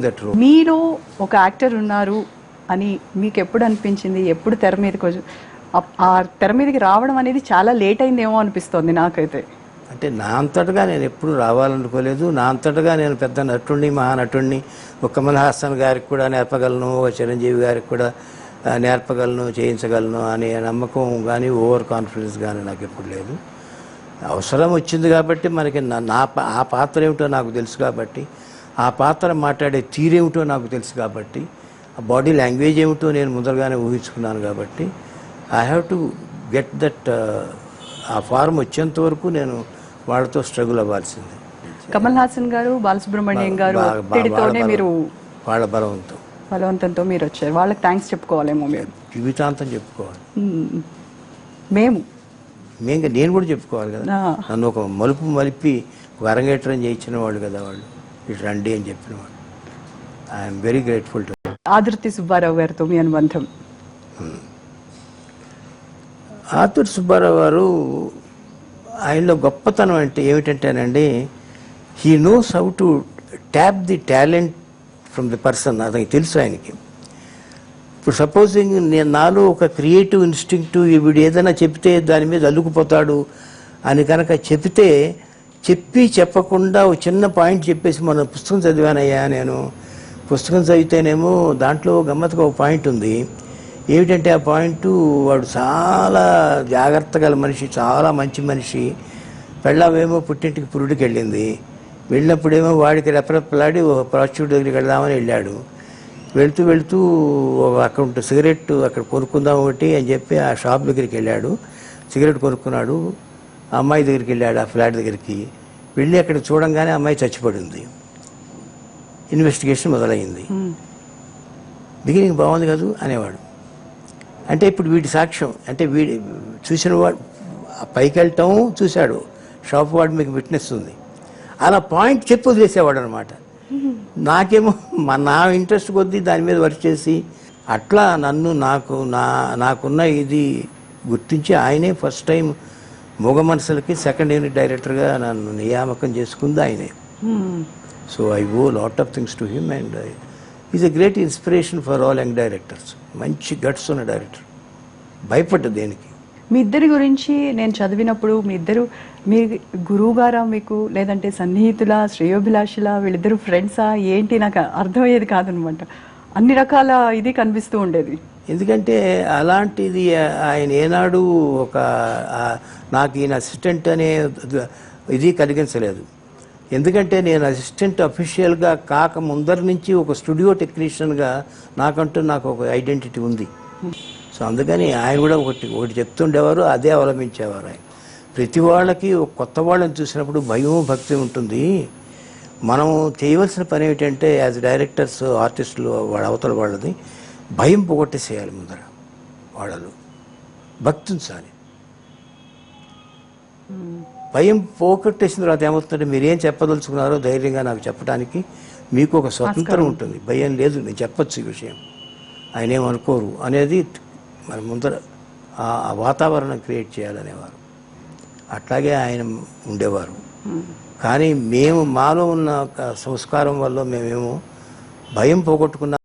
That role. మీలో ఒక actor ఉన్నారు అని మీకు ఎప్పుడు అనిపించింది? ఎప్పుడు తెర మీదకి ఆ తెర మీదకి రావడం అనేది చాలా లేట్ అయిందేమో అనిపిస్తోంది నాకైతే. అంటే నా అంతటగా నేను ఎప్పుడు రావాలనుకోలేదు. నా అంతటగా నేను పెద్ద నటుడిని, మహానటుడిని, ఒక కమల్ హాసన్ గారికి కూడా నేర్పగలను, ఒక చిరంజీవి గారికి కూడా నేర్పగలను, చేయించగలను అనే నమ్మకం కానీ ఓవర్ కాన్ఫిడెన్స్ కానీ నాకు ఎప్పుడు లేదు. అవసరం వచ్చింది కాబట్టి మనకి ఆ పాత్ర ఏమిటో నాకు తెలుసు కాబట్టి, ఆ పాత్ర మాట్లాడే తీరేమిటో నాకు తెలుసు కాబట్టి, ఆ బాడీ లాంగ్వేజ్ ఏమిటో నేను ముందరగానే ఊహించుకున్నాను కాబట్టి I have to get that. ఆ ఫార్మ్ వచ్చేంత వరకు నేను వాళ్ళతో స్ట్రగుల్ అవ్వాల్సింది. కమల్ హాసన్ గారు, బాలసుబ్రహ్మణ్యం గారు ఒత్తిడితోనే మీరు, వాళ్ళ బలవంతంతో మీరు వచ్చారు. వాళ్ళకి థ్యాంక్స్ చెప్పుకోవాలేమో మీరు. జీవితాంతం చెప్పుకోవాలి. నేను కూడా చెప్పుకోవాలి కదా. నన్ను ఒక మలిపి ఒక అరంగేట్రం చేయించిన వాళ్ళు కదా వాళ్ళు, ఇటు రండి అని చెప్పిన వాళ్ళు. I'm very grateful to. Adurthi Subbarao గారితో మీ అనుబంధం? ఆదుర్తి సుబ్బారావు గారు, ఆయనలో గొప్పతనం అంటే ఏమిటంటేనండి, he knows how to tap the talent from the person. అతనికి తెలుసు ఆయనకి. ఇప్పుడు సపోజింగ్ నాలో ఒక క్రియేటివ్ ఇన్స్టింక్టివ్, వీడు ఏదైనా చెప్తే దాని మీద అల్లుకుపోతాడు అని కనుక చెప్పకుండా ఒక చిన్న పాయింట్ చెప్పేసి, మన పుస్తకం చదివానయ్యా నేను, పుస్తకం చదివితేనేమో దాంట్లో గమ్మత్తుగా ఒక పాయింట్ ఉంది. ఏమిటంటే ఆ పాయింట్, వాడు చాలా జాగ్రత్త గల మనిషి, చాలా మంచి మనిషి. పెళ్ళామేమో పుట్టింటికి పురుడికి వెళ్ళింది. వెళ్ళినప్పుడేమో వాడికి రెపరెప్పలాడి ఒక ప్రాస్టిట్యూట్ దగ్గరికి వెళ్దామని వెళ్ళాడు. వెళ్తూ అక్కడ ఉంటే సిగరెట్ అక్కడ కొనుక్కుందాం ఒకటి అని చెప్పి ఆ షాప్ దగ్గరికి వెళ్ళాడు. సిగరెట్ కొనుక్కున్నాడు. ఆ అమ్మాయి దగ్గరికి వెళ్ళాడు, ఆ ఫ్లాట్ దగ్గరికి వెళ్ళి అక్కడ చూడంగానే అమ్మాయి చచ్చిపడింది. ఇన్వెస్టిగేషన్ మొదలైంది. బిగినింగ్ బాగుంది కదూ అనేవాడు. అంటే ఇప్పుడు వీడి సాక్ష్యం అంటే వీడి చూసిన వాడు పైకి వెళ్ళటం చూశాడు, షాప్ వాడు మీకు విట్నెస్ ఉంది, అలా పాయింట్ చెప్పి వదిలేసేవాడు అనమాట. నాకేమో నా ఇంట్రెస్ట్ కొద్దీ దాని మీద వర్క్ చేసి అట్లా నాకున్న ఇది గుర్తించి ఆయనే ఫస్ట్ టైం మూగ మనసులకి సెకండ్ యూనిట్ డైరెక్టర్గా నన్ను నియామకం చేసుకుంది ఆయనే. So I owe lot of things to him and is a great inspiration for all young directors. మంచి గట్స్ ఉన్న డైరెక్టర్, భయపడ్డ దేనికి. మీ ఇద్దరి గురించి నేను చదివినప్పుడు మీ గురువు గారా మీకు, లేదంటే సన్నిహితుల, శ్రేయోభిలాషుల, వీళ్ళిద్దరు ఫ్రెండ్సా ఏంటి నాకు అర్థమయ్యేది కాదనమాట. అన్ని రకాల ఇది కనిపిస్తూ ఉండేది. ఎందుకంటే అలాంటిది ఆయన ఏనాడు నాకు ఈయన అసిస్టెంట్ అనే ఇది కలిగించలేదు. ఎందుకంటే నేను అసిస్టెంట్ అఫీషియల్గా కాక ముందరి నుంచి ఒక స్టూడియో టెక్నీషియన్గా నాకు ఒక ఐడెంటిటీ ఉంది. సో అందుకని ఆయన కూడా ఒకటి చెప్తుండేవారు, అదే అవలంబించేవారు ఆయన. ప్రతి వాళ్ళకి కొత్త వాళ్ళని చూసినప్పుడు భయం, భక్తి ఉంటుంది. మనం చేయవలసిన పని ఏమిటంటే యాజ్ డైరెక్టర్స్, ఆర్టిస్టులు, అవతల వాళ్ళది భయం పోగొట్టేసేయాలి. ముందర వాళ్ళలో భక్తి ఉంచాలి. భయం పోగొట్టేసిన తర్వాత ఏమవుతుందంటే మీరేం చెప్పదలుచుకున్నారో ధైర్యంగా నాకు చెప్పడానికి మీకు ఒక స్వతంత్రం ఉంటుంది. భయం లేదు, నేను చెప్పచ్చు ఈ విషయం, ఆయన ఏమనుకోరు అనేది మన ముందర ఆ వాతావరణం క్రియేట్ చేయాలనేవారు. అట్లాగే ఆయన ఉండేవారు. కానీ మాలో ఉన్న సంస్కారం వల్ల మేమేమో భయం పోగొట్టుకున్నాం.